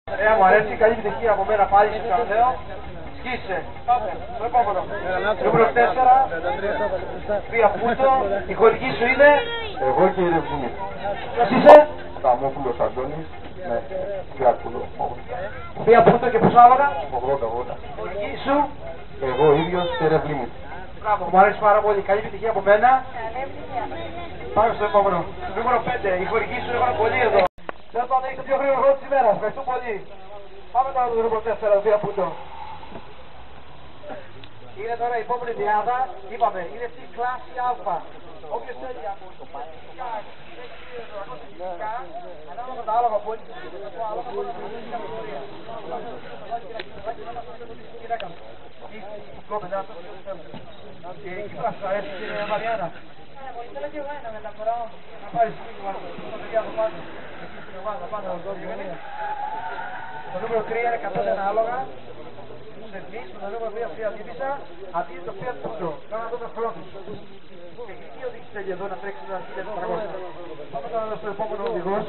Μου αρέσει, καλή επιτυχία από μένα πάλι στο Καρδαίο. Σκίσε. Πάμε, το επόμενο. Νούμερο 4, Βία Πούτο. Η χωρική σου είναι? Εγώ και η Ρευνή. Ποιος είσαι? Ταμόπουλος Αντώνης με Βιακούλο. Βία Πούτο και πόσο άλογα? 80-80. Χωρική σου? Εγώ ίδιος και Ρευνή. Μπράβο, μου αρέσει πάρα πολύ. Καλή επιτυχία από μένα. Πάμε στο επόμενο. Νούμερο 5, η χωρική σου είναι πολύ εδώ. Θέλω να έχεις το πιο γρήγορο χρόνο της ημέρας. Ευχαριστώ πολύ. Πάμε τώρα το νούμερο 4, Βία Πούτο. Είναι τώρα η επόμενη διάδα, είπαμε, είναι στη κλάση Α. Όποιος θέλει από φυσικά, ανάλογα τα άλογα που έχει, το άλογα μπορεί να βρει την κατηγορία. Η κόπεδα, η Κύπρα σου αρέσει την Μαριάννα. Θέλω και εγώ ένα με τα κορά μου. Να πάρεις μήνυμα στο παιδιά από πάνω, εκεί στην ομάδα πάνω, το νούμερο 3 είναι 101 άλογα. Εμείς με το νούμερο 2 Φία Δήμησα, αντί το Φία Πούτο. Κάνω να δούμε χρόνους. Και τι οδήγηση θέλει εδώ να τρέξει ένα 1400. Πάμε τώρα στο επόμενο οδηγός.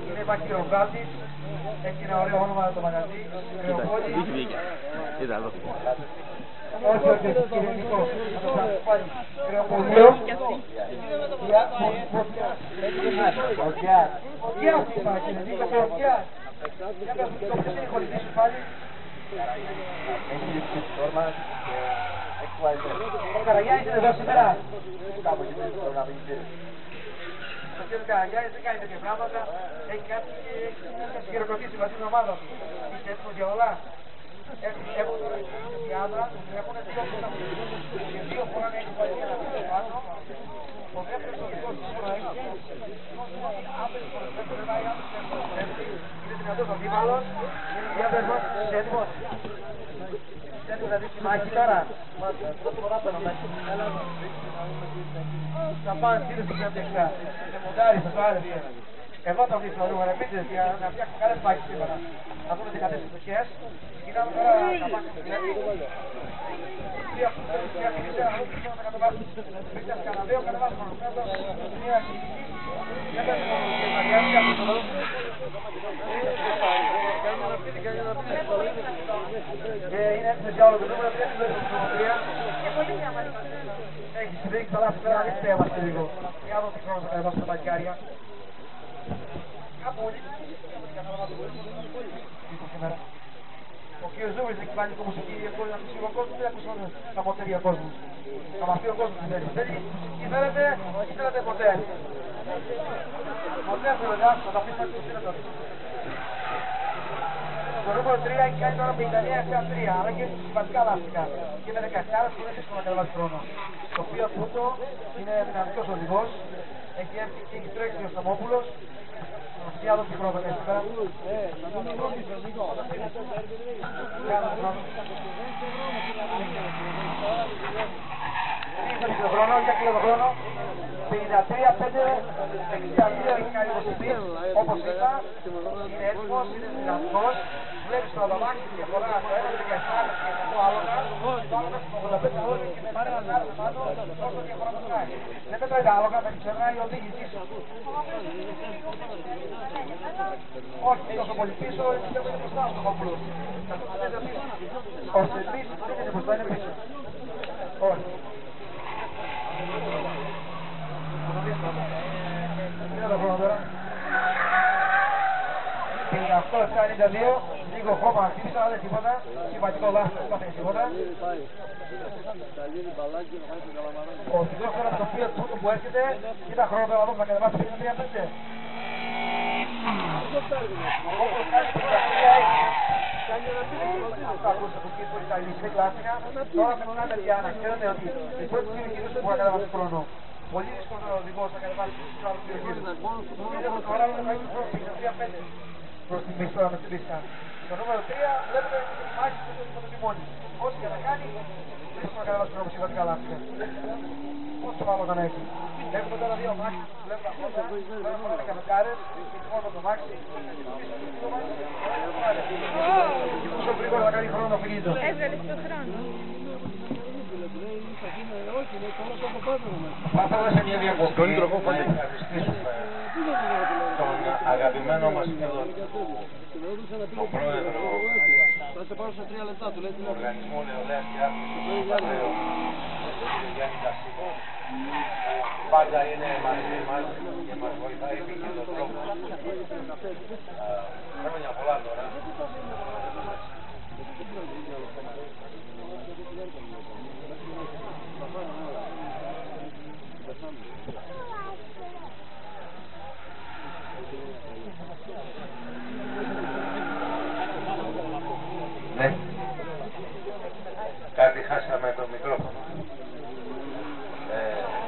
Είναι Μακυροβράτης. Έχει ένα ωραίο όνομα το μαγαζί. Κρεοπόλη. Όχι, όχι, κύριε Νικό. Κρεοπολείο. Φωτιάς. Φωτιάς είπα, κύριε Νίκο, Φωτιάς. Για πες μου, ποιος είναι η χωρική σου πάλι? Ο Καραγιάννης είναι εδώ σήμερα. Ο κ. Καραγιάννης δεν κάνει τέτοια πράγματα. Έχει κάτι χειροκροτήσει μαζί στην ομάδα του. Είσαι έτοιμος για όλα? Έχουν οι άντρας, έχουν δύο φορά να έχει παλιά να πει πάνω. Ο δεύτερος οδηγός σίγουρα έχει. Άπες φορές δεν πάει άπες. Είναι δυνατός ο δίμαλος. Για πες μας, είσαι έτοιμος? Είσαι να δεις τη μάχη τώρα? Πρώτη φορά παίρνω μέσα. Θα πάνε στήλες στην πρωτεξιά. Σε μοντάρι, θα το άρεσε. Εγώ το δείχνω νούμερα, πείτε για να φτιάξω καλές μάχες σήμερα. Θα δούμε τις κατές εποχές. Κοιτάμε τώρα τα μάχες του Κλέπη. Μία φυσικά να δούμε να κατεβάσουμε. Πείτε κανένα κατεβάσουμε πάνω κάτω. Μία φυσική. Για πες μου και Μαριάννη, κάποιος το δούμε. Είναι έτοιμες για όλο το νούμερο, δεν είναι το νούμερο 3. Έχεις δείξει τα λάθη πέρα, δεν πέμαστε λίγο. Για να δω τι χρόνο θα κατεβάσουμε τα παλικάρια. Κάπου όλοι. Ο κ. Ζούβης έχει βάλει το μουσική να ακούσει ο κόσμος, δεν ακούσαμε τα μοτέρια κόσμου. Θα μαθεί ο κόσμος θέλει. Τι θέλετε, τι θέλετε ποτέ. Ποτέ θέλετε, θα τα αφήσουμε τι θέλετε. Το νούμερο 3 έχει κάνει τώρα 59-3, αλλά και συμβατικά λάστικα. Και με 17 άρας είναι δύσκολο να κατεβάσει χρόνο. Το οποίο Πούτο είναι δυναμικός οδηγός. Έχει έρθει και έχει τρέξει ο Σταμόπουλος. Για δω τι χρόνο είναι σήμερα. Είχε το χρόνο, για κλείνω το χρόνο. 53-5-62 έχει κάνει το συμπίς. Όπως είπα, είναι έτοιμος, είναι δυνατικός. Βλέπεις το αδαμάκι τη διαφορά από 1-17 και το άλογα. Το άλογα στο 85 ώρες και με πάρει ένα άρθρο πάνω όσο διαφορά το κάνει. Δεν μετράει τα άλογα, με ξερνάει η οδήγησή σου. Όχι τόσο πολύ πίσω, πιστεύω είναι μπροστά στο Κόπουλο. Ο Σελβής δεν είναι μπροστά, είναι πίσω. Όχι. Είναι το χρόνο τώρα. 58-92, λίγο χώμα χτύπησα, αλλά δεν τίποτα. Συμβατικό λάθος, δεν πάθαινε τίποτα. Ο οδηγός τώρα με το Fiat Punto που έρχεται, κοίτα χρόνο τώρα να δούμε να κατεβάσει 53-5. Όπως κάνει την πρακτική έχει. Αυτό ακούστε από εκεί που είναι τα ηλιστή κλάσικα. Τώρα περνάμε για να ξέρετε ότι η πρώτη στιγμή που θα κατεβάσει χρόνο. Πολύ δύσκολο ο οδηγός να κατεβάσει τους άλλους δύο γύρους. Τώρα είναι να χρόνο 53-5 προς τη μέση τώρα με την πίστα. Το νούμερο 3 βλέπετε τη μάχη με το τιμόνι. Ό,τι και να κάνει, δύσκολο να κατεβάσει χρόνο συμβατικά λάστικα. Πόσο άλλο να έχει. Έχουμε τώρα δύο μάχες, βλέπουμε τα φώτα, βλέπουμε τα καμετάρες, μόνο το μάξι. Όσο γρήγορα θα κάνει χρόνο να φυγεί το. Έβγαλες το χρόνο. Πάμε σε μια διακοπή. Τον ίδιο τρόπο πάλι. Τον αγαπημένο μας εδώ. τον πρόεδρο του Οργανισμού Νεολαίας και Άθλησης του Γιάννη Τασίδη. Πάντα είναι μαζί μας και μας βοηθάει επί και τον τρόπο. Χρόνια πολλά τώρα. Ναι. Κάτι χάσαμε το μικρόφωνο.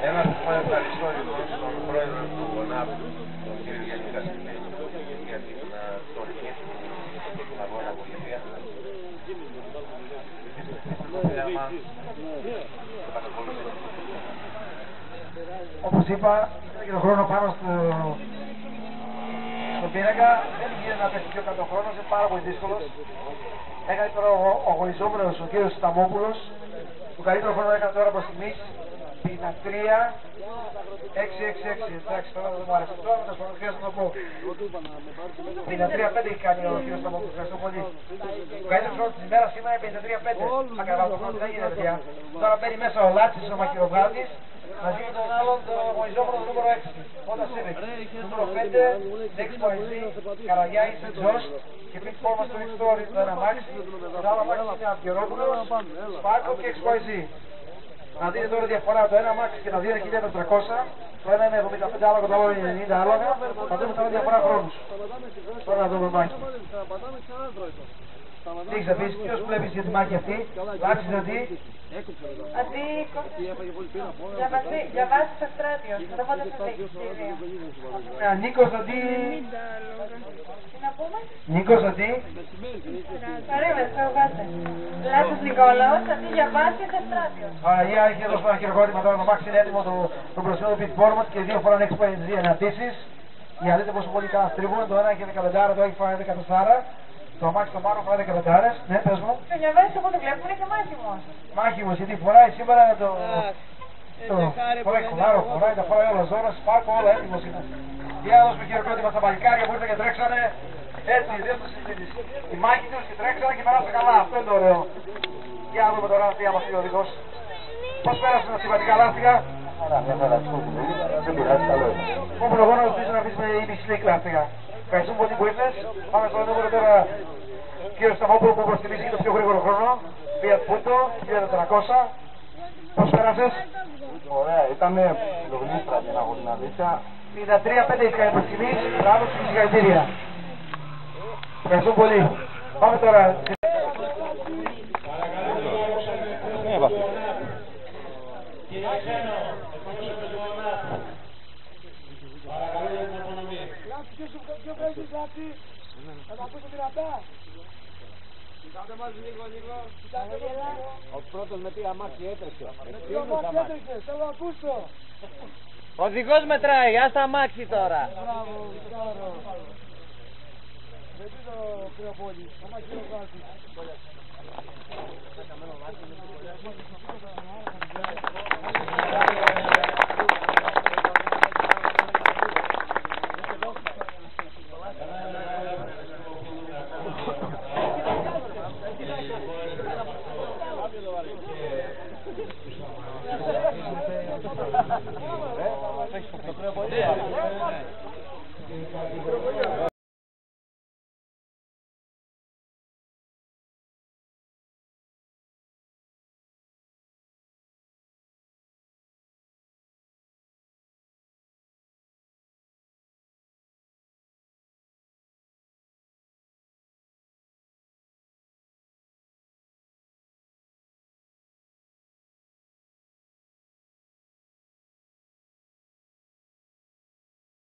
Ένα ευχαριστώ λοιπόν στον πρόεδρο του ΟΝΑΠ, τον κύριο Γιάννη Καστιλή, για την τωρινή του αγώνα βοήθεια. Όπως είπα, και τον χρόνο πάνω στον πίνακα, δεν γίνεται να πέσει πιο κάτω χρόνος, είναι πάρα πολύ δύσκολος. Έκανε τώρα ο αγωνιζόμενος ο κύριος Σταμόπουλος, το καλύτερο χρόνο έκανε τώρα προς στιγμής, 53-666. Εντάξει, τώρα δεν μου άρεσε. Τώρα με το χρειάζεται να το πω. 53-5 έχει κάνει ο κύριος Σταμόπουλος, ευχαριστώ πολύ. Το καλύτερο χρόνο της ημέρας σήμερα είναι 53-5. Ακριβά το χρόνο δεν γίνεται παιδιά. Τώρα μπαίνει μέσα ο Λάτσης, ο μακυροβγάτης, μαζί με τον άλλον το αγωνιζόμενο το νούμερο 6. Όταν Civic. Νούμερο 5, XYZ, Καραγιάννης, Τζος και πριν φόρμα στο X-Story το ένα μάξι. Το άλλο μάξι είναι Αυγερόπουλος, Σπάρκο και XYZ. Να δείτε τώρα διαφορά το ένα μάξι και τα 2.400. Το ένα είναι 75 άλογα, το άλλο είναι 90 άλογα. Θα δούμε τώρα διαφορά χρόνους. Τώρα να δούμε μάχη. Τι έχεις να πεις, ποιος βλέπεις για τη μάχη αυτή, Λάξης Αντί. Αντί, διαβάσεις το στράτιο, δεν πάτε στο τεκστήριο. Νίκος Αντί. Τι να πούμε? Νίκος Αντί. Περίμενε, θα βγάτε. Λάτσος Νικόλαος, Αντί διαβάσεις το στράτιο. Παναγία έχει δώσει ένα χειροκρότημα τώρα, το μάξι είναι έτοιμο το μπροστινό του πιτφόρματ και δύο φορά έχει πάει δύο εναντίσεις. Για να δείτε πόσο πολύ καλά στρίβουν, το ένα έχει 15, το έχει φάει 14. Το αμάξι το Μάρο φοράει 15. Ναι, πες μου. Το διαβάσεις από το βλέπουμε είναι και μάχημος. Μάχημος, γιατί φοράει σήμερα το... Φοράει κολάρο, φοράει, τα φοράει όλα ζώνα, Σπάρκο, όλα έτοιμος είναι. Για να δώσουμε χειροκρότημα στα παλικάρια που ήρθαν και τρέξανε. Έτσι, δεν το συζητήσεις. Η μάχη τους και τρέξανε και περάσαν καλά, αυτό είναι το ωραίο. Για να δούμε τώρα τι άμα πει ο οδηγός. Πώς πέρασαν τα συμβατικά λάστιχα? Δεν πειράζει, καλό είναι. Όπου εγώ να ρωτήσω να πεις με η μισή λάστιχα. Ευχαριστούμε πολύ που ήρθες. Πάμε στο νούμερο τώρα κύριο Σταμόπουλο που προστιμήσει το πιο γρήγορο χρόνο. Fiat Punto, 1400. Πώς πέρασες? Ωραία, ήταν λογνίστρα για να έχω την αλήθεια. 53-5 έχει κάνει προστιμής. Μπράβο, συγχαρητήρια. Ευχαριστούμε πολύ. Πάμε τώρα. Ο πρώτος με τι αμάξι έτρεξε. Ο οδηγός μετράει, ας τα αμάξι τώρα. Με τι το κρεοπόλι, αμάξι ο Γάτης.